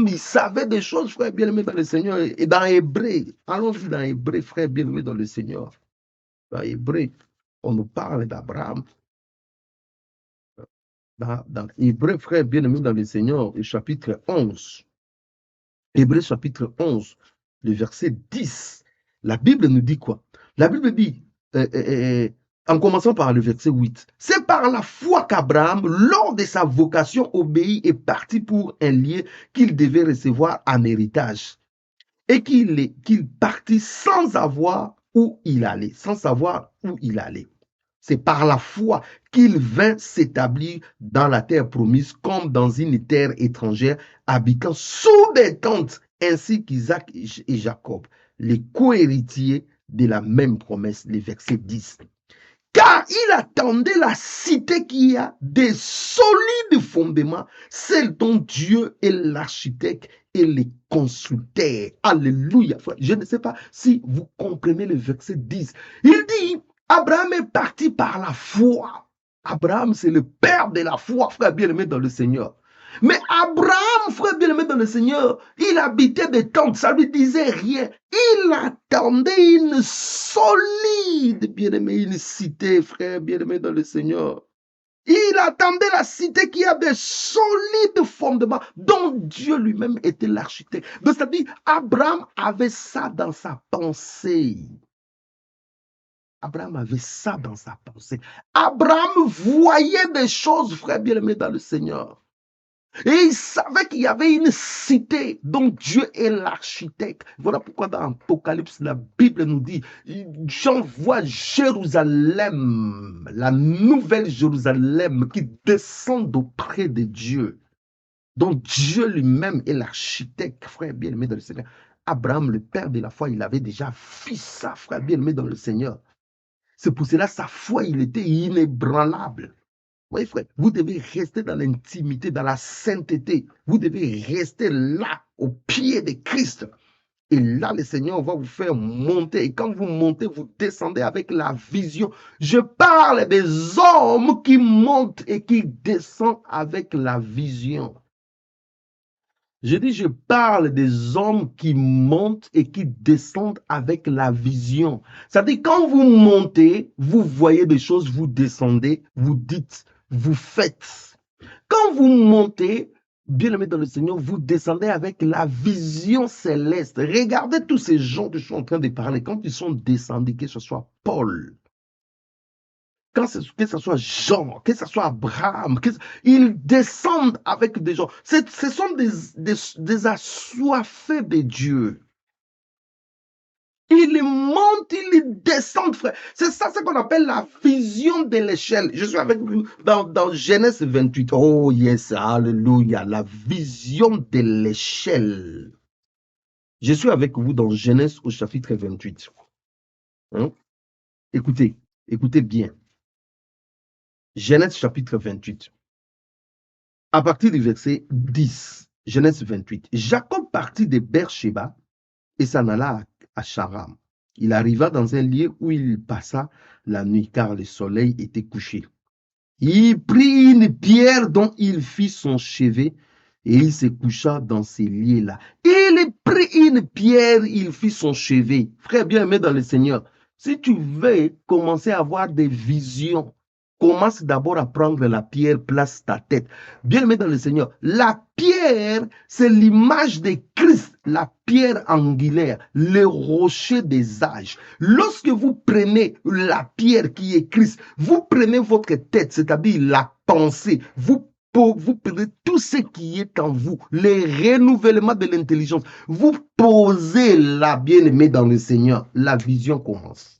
il savait des choses, frère bien aimé dans le Seigneur. Et dans Hébreu, allons-y dans Hébreu, frère bien aimé dans le Seigneur. Dans Hébreu, on nous parle d'Abraham. Dans Hébreu, frère bien aimé dans le Seigneur, le chapitre 11. Hébreu chapitre 11, le verset 10. La Bible nous dit quoi? La Bible dit, en commençant par le verset 8, c'est par la foi qu'Abraham, lors de sa vocation, obéit et partit pour un lieu qu'il devait recevoir en héritage. Et qu'il partit sans savoir où il allait, sans savoir où il allait. C'est par la foi qu'il vint s'établir dans la terre promise comme dans une terre étrangère, habitant sous des tentes, ainsi qu'Isaac et Jacob, les co-héritiers de la même promesse, le verset 10. Car il attendait la cité qui a des solides fondements, celle dont Dieu est l'architecte et les constructeurs. Alléluia. Je ne sais pas si vous comprenez le verset 10. Il dit, Abraham est parti par la foi. Abraham, c'est le père de la foi, frère bien-aimé dans le Seigneur. Mais Abraham, frère bien-aimé dans le Seigneur, il habitait des tentes, ça lui disait rien. Il attendait une solide, bien-aimé, une cité, frère bien-aimé dans le Seigneur. Il attendait la cité qui a des solides fondements, dont Dieu lui-même était l'architecte. Donc, c'est-à-dire, Abraham avait ça dans sa pensée. Abraham avait ça dans sa pensée. Abraham voyait des choses, frère bien-aimé, dans le Seigneur. Et il savait qu'il y avait une cité dont Dieu est l'architecte. Voilà pourquoi dans Apocalypse, la Bible nous dit, Jean voit Jérusalem, la nouvelle Jérusalem qui descend auprès de Dieu. Donc Dieu lui-même est l'architecte, frère bien-aimé dans le Seigneur. Abraham, le père de la foi, il avait déjà vu ça, frère bien-aimé dans le Seigneur. C'est pour cela sa foi, il était inébranlable. Oui, frère, vous devez rester dans l'intimité, dans la sainteté. Vous devez rester là, au pied de Christ. Et là, le Seigneur va vous faire monter. Et quand vous montez, vous descendez avec la vision. Je parle des hommes qui montent et qui descendent avec la vision. Je dis, je parle des hommes qui montent et qui descendent avec la vision. C'est-à-dire, quand vous montez, vous voyez des choses, vous descendez, vous dites, vous faites. Quand vous montez, bien aimé dans le Seigneur, vous descendez avec la vision céleste. Regardez tous ces gens que je suis en train de parler. Quand ils sont descendus, que ce soit Paul, que ce soit Jean, que ce soit Abraham, ils descendent avec des gens. Ce sont des assoiffés de Dieu. Ils montent, ils descendent, frère. C'est ça ce qu'on appelle la vision de l'échelle. Je suis avec vous dans Genèse 28. Oh yes, alléluia. La vision de l'échelle. Je suis avec vous dans Genèse au chapitre 28. Hein? Écoutez, écoutez bien. Genèse chapitre 28. À partir du verset 10, Genèse 28. Jacob partit de Beersheba et s'en alla à Charam. Il arriva dans un lieu où il passa la nuit, car le soleil était couché. Il prit une pierre dont il fit son chevet et il se coucha dans ces lieux-là. Il prit une pierre, il fit son chevet. Frère bien-aimé dans le Seigneur, si tu veux commencer à avoir des visions, commence d'abord à prendre la pierre, place ta tête. Bien-aimé dans le Seigneur, la pierre, c'est l'image de Christ, la pierre angulaire, le rocher des âges. Lorsque vous prenez la pierre qui est Christ, vous prenez votre tête, c'est-à-dire la pensée, vous prenez tout ce qui est en vous, le renouvellement de l'intelligence, vous posez la bien-aimée dans le Seigneur, la vision commence.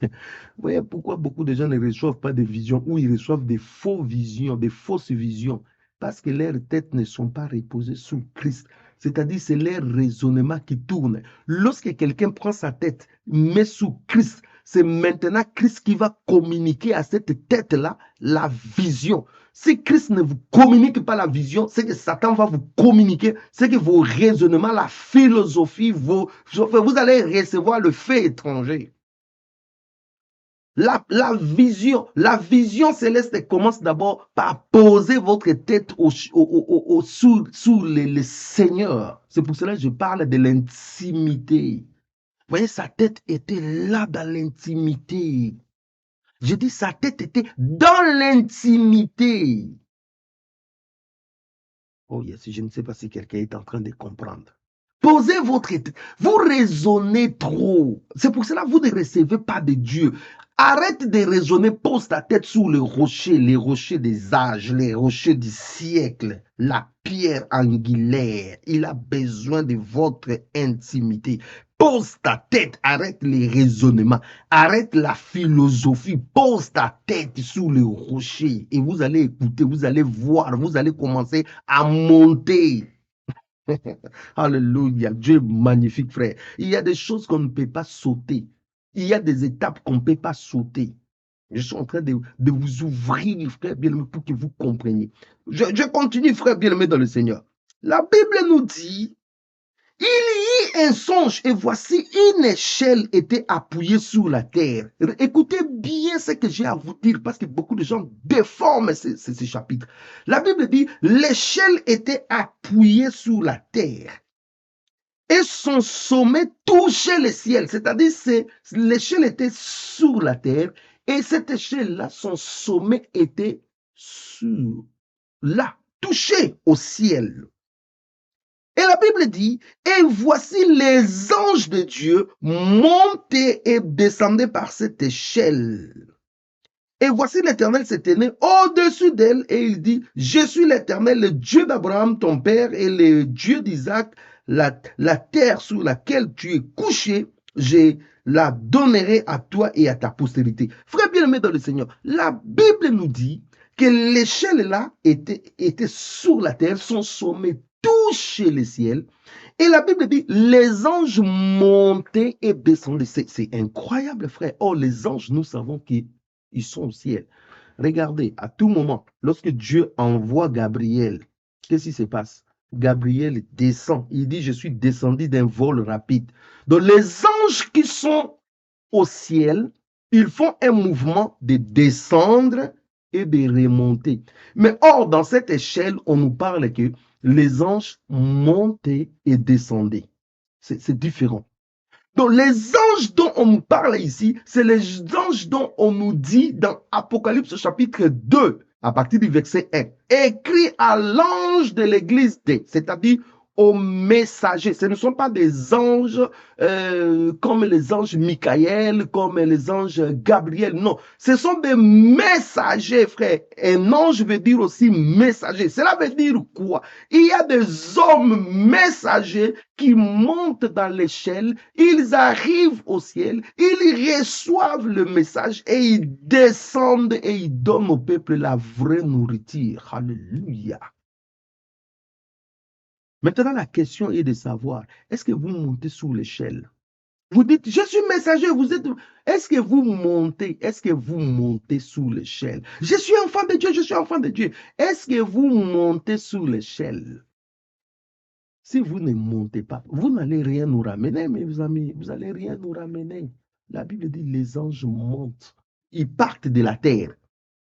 Vous voyez pourquoi beaucoup de gens ne reçoivent pas de visions ou ils reçoivent des faux visions, des fausses visions, parce que leurs têtes ne sont pas reposées sur Christ. C'est-à-dire, c'est leur raisonnement qui tourne. Lorsque quelqu'un prend sa tête, met sous Christ, c'est maintenant Christ qui va communiquer à cette tête-là la vision. Si Christ ne vous communique pas la vision, c'est que Satan va vous communiquer, c'est que vos raisonnements, la philosophie, vous allez recevoir le fait étranger. La vision céleste commence d'abord par poser votre tête sous le Seigneur. C'est pour cela que je parle de l'intimité. Vous voyez, sa tête était là dans l'intimité. Je dis, sa tête était dans l'intimité. Oh yes, je ne sais pas si quelqu'un est en train de comprendre. Posez votre tête. Vous raisonnez trop. C'est pour cela que vous ne recevez pas de Dieu. Arrête de raisonner, pose ta tête sur les rochers des âges, les rochers du siècle, la pierre angulaire. Il a besoin de votre intimité. Pose ta tête, arrête les raisonnements, arrête la philosophie, pose ta tête sur les rochers et vous allez écouter, vous allez voir, vous allez commencer à monter. Alléluia, Dieu est magnifique, frère. Il y a des choses qu'on ne peut pas sauter. Il y a des étapes qu'on ne peut pas sauter. Je suis en train de vous ouvrir, frère bien-aimé, pour que vous compreniez. Je continue, frère bien-aimé, dans le Seigneur. La Bible nous dit, il y eut un songe et voici une échelle était appuyée sur la terre. Écoutez bien ce que j'ai à vous dire parce que beaucoup de gens déforment ces chapitres. La Bible dit, l'échelle était appuyée sur la terre et son sommet touchait le ciel. C'est-à-dire l'échelle était sur la terre et cette échelle-là, son sommet était sur là, touché au ciel. Et la Bible dit, et voici les anges de Dieu montaient et descendaient par cette échelle. Et voici l'Éternel s'est tenu au-dessus d'elle et il dit, je suis l'Éternel, le Dieu d'Abraham, ton père, et le Dieu d'Isaac, la terre sur laquelle tu es couché, je la donnerai à toi et à ta postérité. Frère bien-aimé dans le Seigneur, la Bible nous dit que l'échelle là était sur la terre, son sommet touchait le ciel. Et la Bible dit, les anges montaient et descendaient. C'est incroyable, frère. Or, les anges, nous savons qu'ils sont au ciel. Regardez, à tout moment, lorsque Dieu envoie Gabriel, qu'est-ce qui se passe? Gabriel descend. Il dit, je suis descendu d'un vol rapide. Donc, les anges qui sont au ciel, ils font un mouvement de descendre et de remonter. Mais or, dans cette échelle, on nous parle que les anges montaient et descendaient. C'est différent. Donc, les anges dont on nous parle ici, c'est les anges dont on nous dit dans Apocalypse chapitre 2, à partir du verset 1, écrit à l'ange de l'église D, c'est-à-dire aux messagers. Ce ne sont pas des anges comme les anges Michael, comme les anges Gabriel. Non, ce sont des messagers, frère. Un ange veut dire aussi messager. Cela veut dire quoi? Il y a des hommes messagers qui montent dans l'échelle, ils arrivent au ciel, ils reçoivent le message et ils descendent et ils donnent au peuple la vraie nourriture. Alléluia. Maintenant, la question est de savoir, est-ce que vous montez sous l'échelle? Vous dites, je suis messager, vous êtes... Est-ce que vous montez sous l'échelle? Je suis enfant de Dieu, je suis enfant de Dieu. Est-ce que vous montez sous l'échelle? Si vous ne montez pas, vous n'allez rien nous ramener, mes amis, vous n'allez rien nous ramener. La Bible dit, les anges montent. Ils partent de la terre.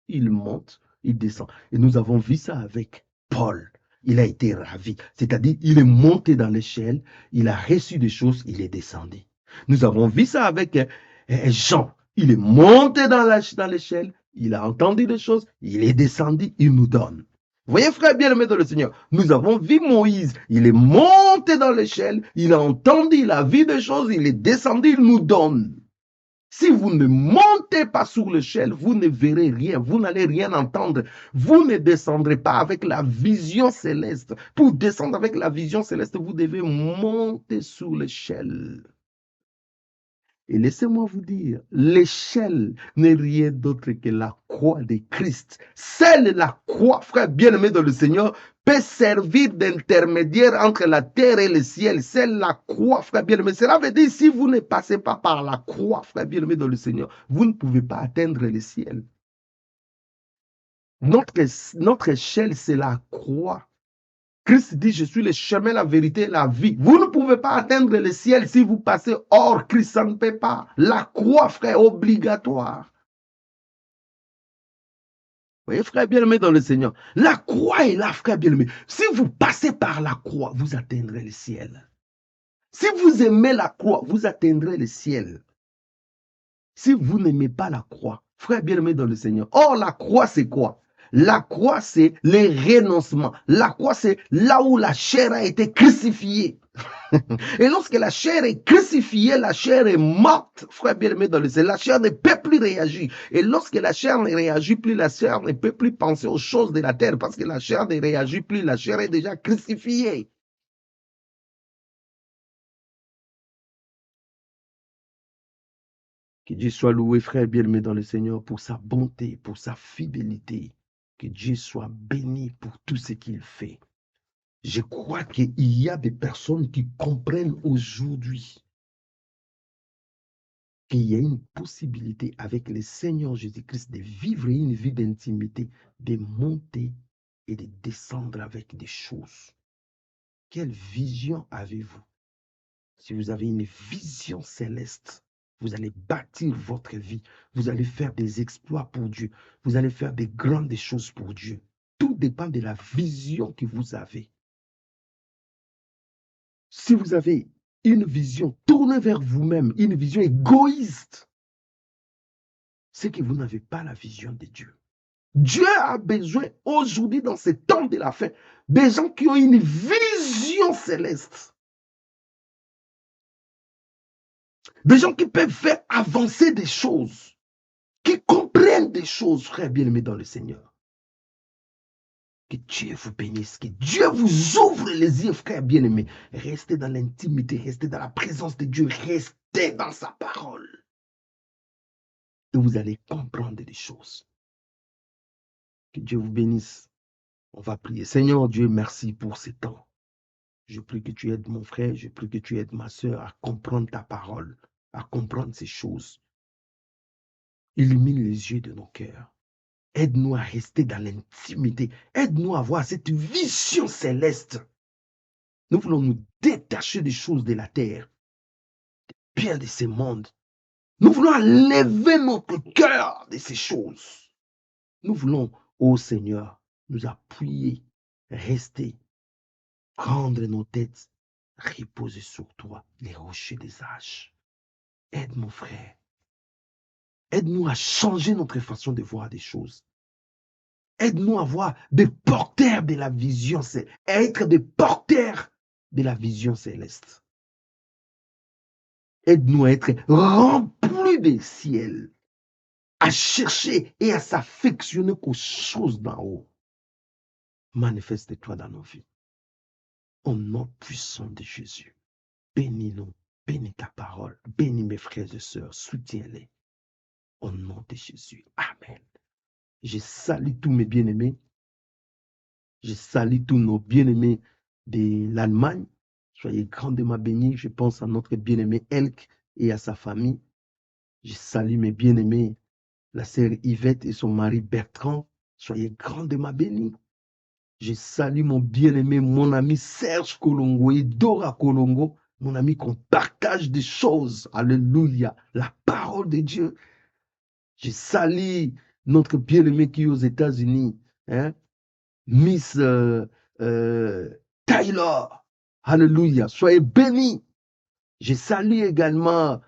Ils montent, ils descendent. Et nous avons vu ça avec Paul. Il a été ravi. C'est-à-dire, il est monté dans l'échelle, il a reçu des choses, il est descendu. Nous avons vu ça avec Jean. Il est monté dans l'échelle, il a entendu des choses, il est descendu, il nous donne. Vous voyez, frère bien-aimé dans le Seigneur, nous avons vu Moïse, il est monté dans l'échelle, il a entendu, il a vu des choses, il est descendu, il nous donne. Si vous ne montez pas sur l'échelle, vous ne verrez rien, vous n'allez rien entendre. Vous ne descendrez pas avec la vision céleste. Pour descendre avec la vision céleste, vous devez monter sur l'échelle. Et laissez-moi vous dire, l'échelle n'est rien d'autre que la croix de Christ. Seule la croix, frère bien-aimé dans le Seigneur, peut servir d'intermédiaire entre la terre et le ciel. C'est la croix, frère bien-aimé. Cela veut dire, si vous ne passez pas par la croix, frère bien-aimé dans le Seigneur, vous ne pouvez pas atteindre le ciel. Notre échelle, c'est la croix. Christ dit, je suis le chemin, la vérité et la vie. Vous ne pouvez pas atteindre le ciel si vous passez hors Christ, ça ne peut pas. La croix, frère, obligatoire. Vous voyez, frère bien-aimé dans le Seigneur, la croix est là, frère bien-aimé. Si vous passez par la croix, vous atteindrez le ciel. Si vous aimez la croix, vous atteindrez le ciel. Si vous n'aimez pas la croix, frère bien-aimé dans le Seigneur, or la croix c'est quoi? La croix c'est le renoncement. La croix c'est là où la chair a été crucifiée. Et lorsque la chair est crucifiée, la chair est morte, frère bien-aimé dans le Seigneur. La chair ne peut plus réagir. Et lorsque la chair ne réagit plus, la chair ne peut plus penser aux choses de la terre parce que la chair ne réagit plus, la chair est déjà crucifiée. Que Dieu soit loué, frère bien-aimé dans le Seigneur, pour sa bonté, pour sa fidélité. Que Dieu soit béni pour tout ce qu'il fait. Je crois qu'il y a des personnes qui comprennent aujourd'hui qu'il y a une possibilité avec le Seigneur Jésus-Christ de vivre une vie d'intimité, de monter et de descendre avec des choses. Quelle vision avez-vous? Si vous avez une vision céleste, vous allez bâtir votre vie. Vous allez faire des exploits pour Dieu. Vous allez faire des grandes choses pour Dieu. Tout dépend de la vision que vous avez. Si vous avez une vision tournée vers vous-même, une vision égoïste, c'est que vous n'avez pas la vision de Dieu. Dieu a besoin aujourd'hui, dans ces temps de la fin, des gens qui ont une vision céleste. Des gens qui peuvent faire avancer des choses, qui comprennent des choses, frères bien-aimés dans le Seigneur. Que Dieu vous bénisse, que Dieu vous ouvre les yeux, frères bien-aimés. Restez dans l'intimité, restez dans la présence de Dieu, restez dans sa parole. Et vous allez comprendre des choses. Que Dieu vous bénisse. On va prier. Seigneur Dieu, merci pour ces temps. Je prie que tu aides mon frère, je prie que tu aides ma soeur à comprendre ta parole, à comprendre ces choses. Illumine les yeux de nos cœurs. Aide-nous à rester dans l'intimité. Aide-nous à avoir cette vision céleste. Nous voulons nous détacher des choses de la terre, bien de ces mondes. Nous voulons lever notre cœur de ces choses. Nous voulons, ô Seigneur, nous appuyer, rester, prendre nos têtes, reposer sur toi, les rochers des âges. Aide mon frère. Aide-nous à changer notre façon de voir des choses. Aide-nous à voir des porteurs de la vision, à être des porteurs de la vision céleste. Aide-nous à être remplis des ciels, à chercher et à s'affectionner aux choses d'en haut. Manifeste-toi dans nos vies. Au nom puissant de Jésus, bénis-nous, bénis ta parole, bénis mes frères et sœurs, soutiens-les. Au nom de Jésus. Amen. Je salue tous mes bien-aimés. Je salue tous nos bien-aimés de l'Allemagne. Soyez grandement bénis. Je pense à notre bien-aimé Elk et à sa famille. Je salue mes bien-aimés, la sœur Yvette et son mari Bertrand. Soyez grandement bénis. Je salue mon bien-aimé, mon ami Serge Kolongo et Dora Kolongo, mon ami qu'on partage des choses. Alléluia. La parole de Dieu. Je salue notre bien-aimé qui est aux États-Unis, hein? Miss Taylor. Alléluia. Soyez bénis. Je salue également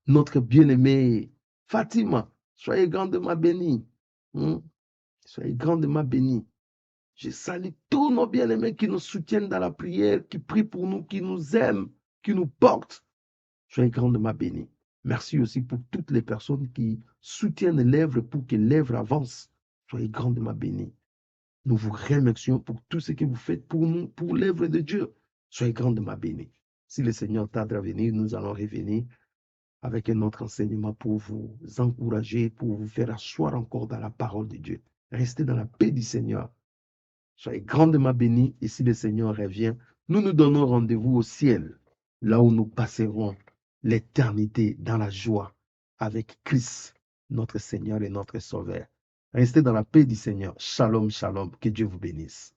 notre bien-aimé Fatima. Soyez grandement bénis. Soyez grandement bénis. Je salue tous nos bien-aimés qui nous soutiennent dans la prière, qui prient pour nous, qui nous aiment, qui nous portent. Soyez grandement bénis. Merci aussi pour toutes les personnes qui soutiennent l'œuvre pour que l'œuvre avance. Soyez grandement bénis. Nous vous remercions pour tout ce que vous faites pour nous, pour l'œuvre de Dieu. Soyez grandement bénis. Si le Seigneur tarde à venir, nous allons revenir avec un autre enseignement pour vous encourager, pour vous faire asseoir encore dans la parole de Dieu. Restez dans la paix du Seigneur. Soyez grandement bénis et si le Seigneur revient, nous nous donnons rendez-vous au ciel, là où nous passerons l'éternité dans la joie avec Christ, notre Seigneur et notre Sauveur. Restez dans la paix du Seigneur. Shalom, shalom. Que Dieu vous bénisse.